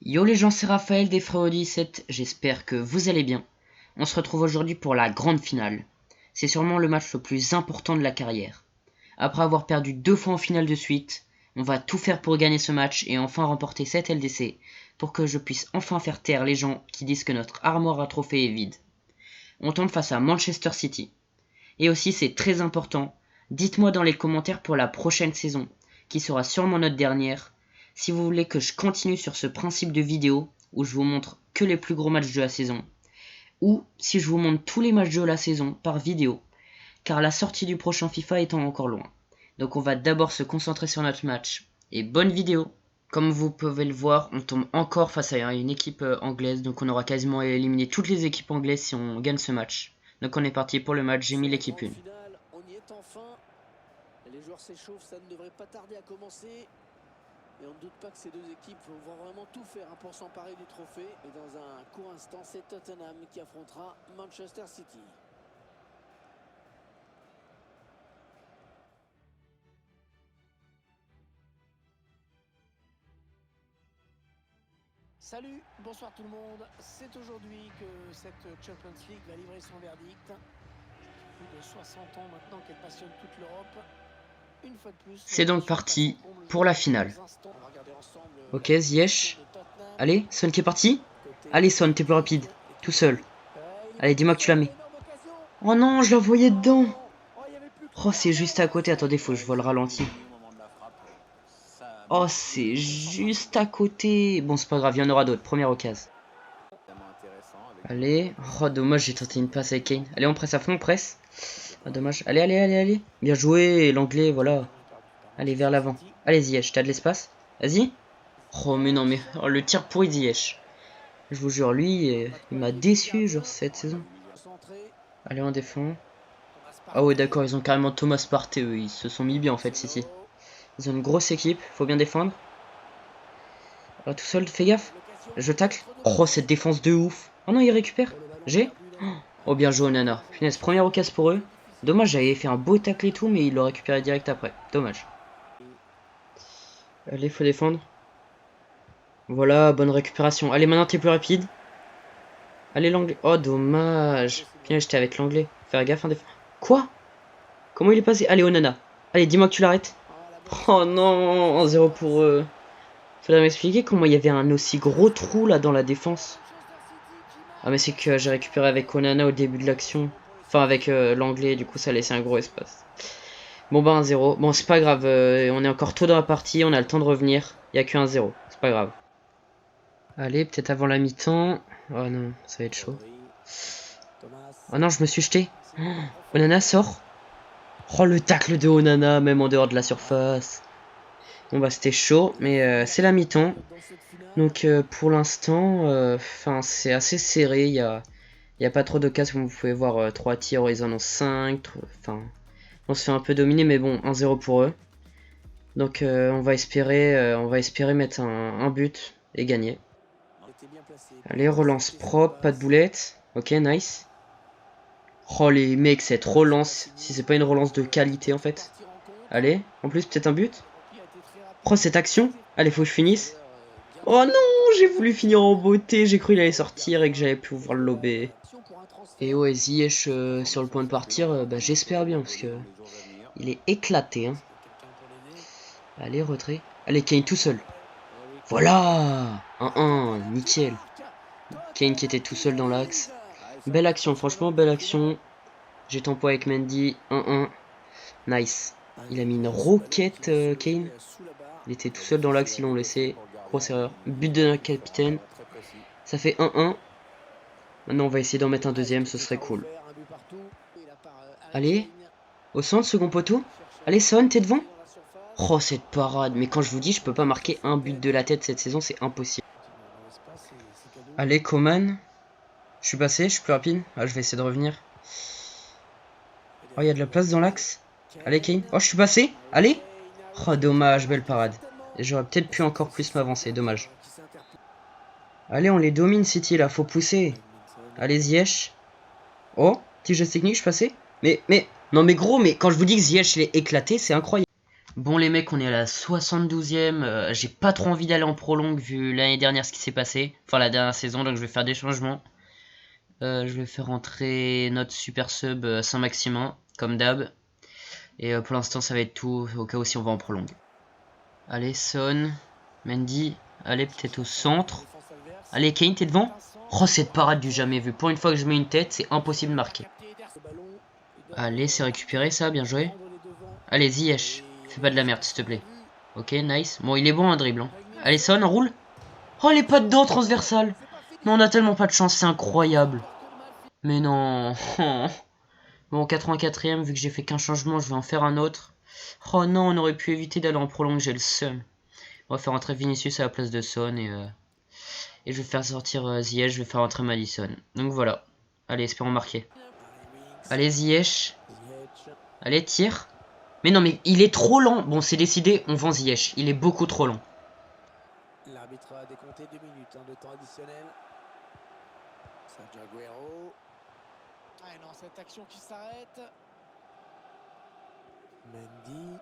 Yo les gens, c'est Raphaël des Fréaux17, j'espère que vous allez bien. On se retrouve aujourd'hui pour la grande finale. C'est sûrement le match le plus important de la carrière. Après avoir perdu 2 fois en finale de suite, on va tout faire pour gagner ce match et enfin remporter cette LDC, pour que je puisse enfin faire taire les gens qui disent que notre armoire à trophées est vide. On tombe face à Manchester City. Et aussi c'est très important, dites-moi dans les commentaires pour la prochaine saison, qui sera sûrement notre dernière, si vous voulez que je continue sur ce principe de vidéo où je vous montre que les plus gros matchs de la saison, ou si je vous montre tous les matchs de la saison par vidéo, car la sortie du prochain FIFA étant encore loin. Donc on va d'abord se concentrer sur notre match. Et bonne vidéo. Comme vous pouvez le voir, on tombe encore face à une équipe anglaise, donc on aura quasiment éliminé toutes les équipes anglaises si on gagne ce match. Donc on est parti pour le match, j'ai mis l'équipe 1. On y est enfin. Les joueurs s'échauffent, ça ne devrait pas tarder à commencer. Et on ne doute pas que ces deux équipes vont vraiment tout faire pour s'emparer du trophée. Et dans un court instant, c'est Tottenham qui affrontera Manchester City. Salut, bonsoir tout le monde. C'est aujourd'hui que cette Champions League va livrer son verdict. Plus de 60 ans maintenant qu'elle passionne toute l'Europe. C'est donc parti pour la finale. Ok, Ziyech. Allez, Son qui est parti. Allez, Son, t'es plus rapide. Tout seul. Allez, dis-moi que tu la mets. Oh non, je la voyais dedans. Oh, c'est juste à côté. Attendez, faut que je vois le ralenti. Oh, c'est juste à côté. Bon, c'est pas grave, il y en aura d'autres. Première occasion. Allez. Oh, dommage, j'ai tenté une passe avec Kane. Allez, on presse à fond, on presse. Oh, dommage. Allez, allez, allez, allez. Bien joué, l'anglais, voilà. Allez, vers l'avant. Allez, Ziyech, t'as de l'espace? Vas-y. Oh, mais non, mais oh, le tir pourri de Ziyech. Je vous jure, lui, il m'a déçu, genre, cette saison. Allez, on défend. Ah ouais, d'accord, ils ont carrément Thomas Partey, eux. Ils se sont mis bien, en fait, City. Ils ont une grosse équipe, faut bien défendre. Ah, tout seul, fais gaffe. Je tacle. Oh, cette défense de ouf. Oh non, il récupère. J'ai. Oh, bien joué, Nana. Punaise, première occasion pour eux. Dommage, j'avais fait un beau tacle et tout, mais il l'a récupéré direct après. Dommage. Allez, faut défendre. Voilà, bonne récupération. Allez, maintenant t'es plus rapide. Allez, l'anglais. Oh, dommage. Punaise, j'étais avec l'anglais. Faire gaffe, hein, Quoi? Comment il est passé? Allez, Onana. Allez, dis-moi que tu l'arrêtes. Oh non, 1-0 pour eux. Faudrait m'expliquer comment il y avait un aussi gros trou là dans la défense. Ah mais c'est que j'ai récupéré avec Onana au début de l'action. Enfin avec l'anglais, du coup ça laissait un gros espace. Bon bah 1-0. Bon c'est pas grave, on est encore tôt dans la partie, on a le temps de revenir. Il y a que 1-0, c'est pas grave. Allez, peut-être avant la mi-temps. Oh non, ça va être chaud. Oh non, je me suis jeté. Oh, Onana sort. Oh le tacle de Onana, même en dehors de la surface. Bon bah c'était chaud, mais c'est la mi-temps. Donc pour l'instant, c'est assez serré. Il y a pas trop d'occasions, comme vous pouvez voir. 3 tirs, ils en ont 5. Enfin, on se fait un peu dominer, mais bon, 1-0 pour eux. Donc on va espérer mettre un but et gagner. Allez, relance propre, pas de boulette. Ok, nice. Oh les mecs, cette relance, si c'est pas une relance de qualité en fait. Allez, en plus peut-être un but. Oh cette action. Allez, faut que je finisse. Oh non, j'ai voulu finir en beauté, j'ai cru qu'il allait sortir et que j'allais pouvoir le lober. Et ouais, Ziyech sur le point de partir, bah, j'espère bien parce que il est éclaté. Hein. Allez, retrait. Allez, Kane tout seul. Voilà 1-1, nickel. Kane qui était tout seul dans l'axe. Belle action, franchement, belle action. J'ai tempo avec Mendy, 1-1. Nice. Il a mis une roquette, Kane. Il était tout seul dans l'axe, ils l'ont laissé. Grosse erreur. But de notre capitaine. Ça fait 1-1. Maintenant, on va essayer d'en mettre un deuxième, ce serait cool. Allez, au centre, second poteau. Allez, Son, t'es devant. Oh, cette parade. Mais quand je vous dis, je peux pas marquer un but de la tête cette saison, c'est impossible. Allez, Coman. Je suis passé, je suis plus rapide. Ah, je vais essayer de revenir. Oh, il y a de la place dans l'axe. Allez, Kane. Oh, je suis passé. Allez. Oh, dommage, belle parade. Et j'aurais peut-être pu encore plus m'avancer, dommage. Allez, on les domine, City, là, faut pousser. Allez, Ziyech. Oh, petit geste technique, je suis passé. Mais, non mais gros, mais quand je vous dis que Ziyech il est éclaté, c'est incroyable. Bon les mecs, on est à la 72e. J'ai pas trop envie d'aller en prolongue vu l'année dernière ce qui s'est passé. Enfin la dernière saison, donc je vais faire des changements. Je vais faire entrer notre super sub Saint-Maximin, comme d'hab. Et pour l'instant ça va être tout, au cas où si on va en prolongue. Allez Son, Mendy, allez peut-être au centre. Allez Kane, t'es devant? Oh cette parade du jamais vu. Pour une fois que je mets une tête, c'est impossible de marquer. Allez, c'est récupéré ça, bien joué. Allez Ziyech, fais pas de la merde s'il te plaît. Ok, nice. Bon, il est bon un dribble. Hein. Allez Son, on roule. Oh les pas dedans, transversal. Mais on a tellement pas de chance, c'est incroyable. Mais non. Bon, 84ème, vu que j'ai fait qu'un changement, je vais en faire un autre. Oh non, on aurait pu éviter d'aller en prolongue, j'ai le seum. On va faire entrer Vinicius à la place de Son et je vais faire sortir Ziyech, je vais faire entrer Madison. Donc voilà. Allez, espérons marquer. Allez Ziyech. Allez, tire. Mais non, mais il est trop lent. Bon, c'est décidé, on vend Ziyech. Il est beaucoup trop lent. L'arbitre a décompté 2 minutes de temps additionnel. Sergio Aguero. Ah non, cette action qui s'arrête. Mendy.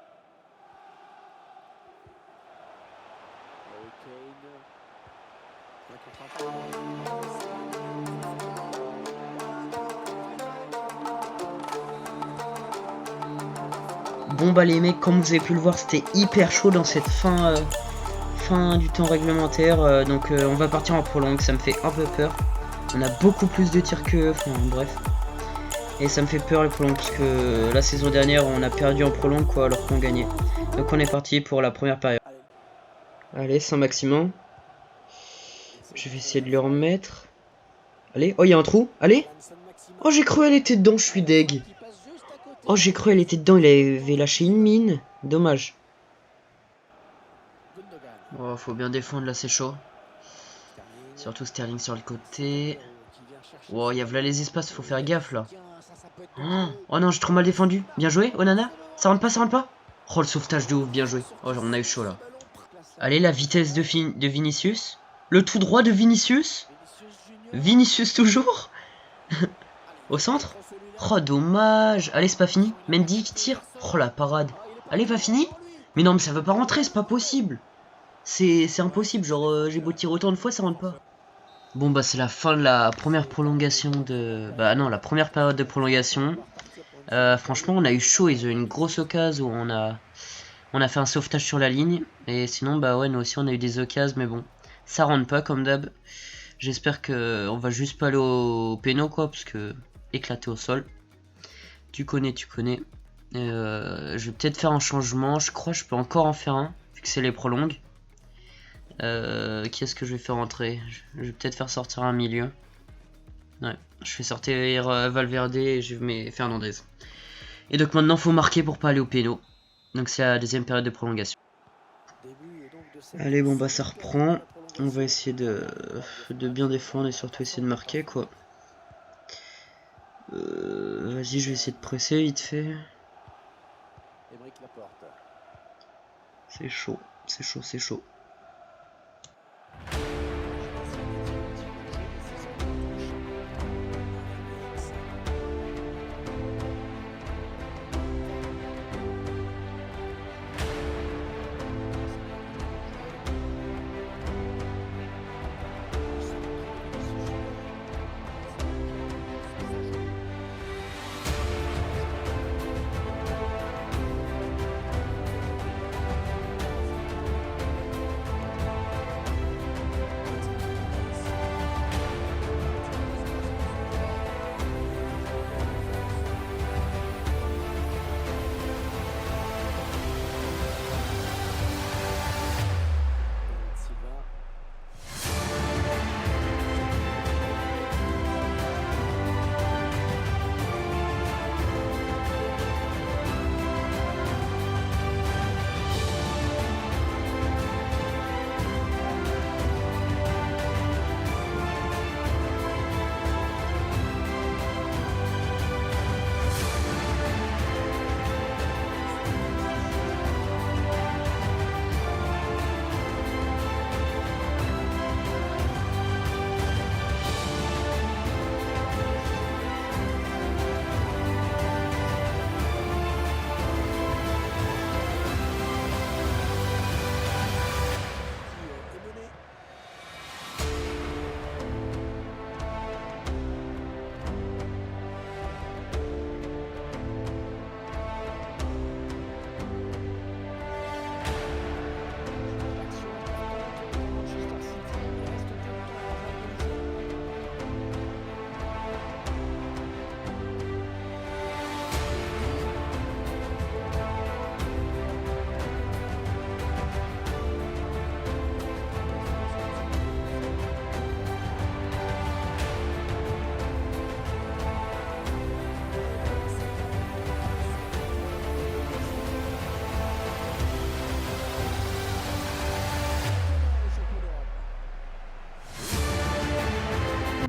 Bon bah les mecs, comme vous avez pu le voir, c'était hyper chaud dans cette fin du temps réglementaire. Donc on va partir en prolongue, ça me fait un peu peur. On a beaucoup plus de tirs que... Enfin bref. Et ça me fait peur les prolongues parce que la saison dernière on a perdu en prolongue quoi alors qu'on gagnait. Donc on est parti pour la première période. Allez, Saint-Maximin. Je vais essayer de le remettre. Allez, oh il y a un trou, allez. Oh j'ai cru elle était dedans, je suis deg. Oh j'ai cru elle était dedans, il avait lâché une mine. Dommage. Oh faut bien défendre là, c'est chaud. Surtout Sterling sur le côté. Oh il y a là les espaces, faut faire gaffe là. Oh non, j'ai trop mal défendu. Bien joué, Onana. Ça rentre pas, ça rentre pas. Oh le sauvetage de ouf, bien joué. Oh on a eu chaud là. Allez la vitesse de Vinicius. Le tout droit de Vinicius. Vinicius toujours. Au centre. Oh dommage. Allez c'est pas fini. Mendy qui tire. Oh la parade. Allez pas fini. Mais non mais ça veut pas rentrer, c'est pas possible. C'est impossible, genre j'ai beau tirer autant de fois ça rentre pas. Bon bah c'est la fin de la première prolongation de... Bah non, la première période de prolongation. Franchement on a eu chaud, ils ont eu une grosse occasion où on a fait un sauvetage sur la ligne. Et sinon bah ouais nous aussi on a eu des occasions mais bon. Ça rentre pas comme d'hab. J'espère que on va juste pas aller au péno quoi parce que éclaté au sol. Tu connais, tu connais. Je vais peut-être faire un changement, je crois que je peux encore en faire un vu que c'est les prolongues. Qui est-ce que je vais faire entrer? Je vais peut-être faire sortir un milieu. Ouais, je fais sortir Valverde et je mets Fernandez. Et donc maintenant faut marquer pour pas aller au péno. Donc c'est la deuxième période de prolongation. Allez bon bah ça reprend. On va essayer de bien défendre et surtout essayer de marquer quoi. Vas-y je vais essayer de presser vite fait. C'est chaud, c'est chaud, c'est chaud.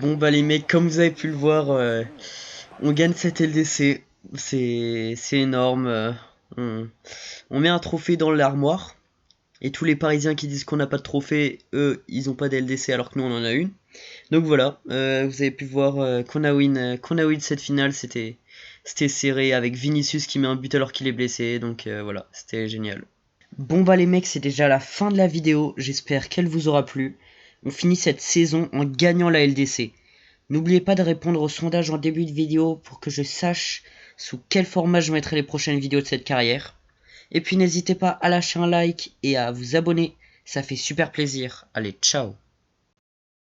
Bon bah les mecs, comme vous avez pu le voir, on gagne cette LDC. C'est énorme. On met un trophée dans l'armoire. Et tous les Parisiens qui disent qu'on n'a pas de trophée, eux, ils ont pas d'LDC alors que nous on en a une. Donc voilà, vous avez pu voir qu'on a win cette finale, c'était serré avec Vinicius qui met un but alors qu'il est blessé, donc voilà, c'était génial. Bon bah les mecs, c'est déjà la fin de la vidéo, j'espère qu'elle vous aura plu. On finit cette saison en gagnant la LDC. N'oubliez pas de répondre au sondage en début de vidéo pour que je sache sous quel format je mettrai les prochaines vidéos de cette carrière. Et puis n'hésitez pas à lâcher un like et à vous abonner, ça fait super plaisir. Allez, ciao!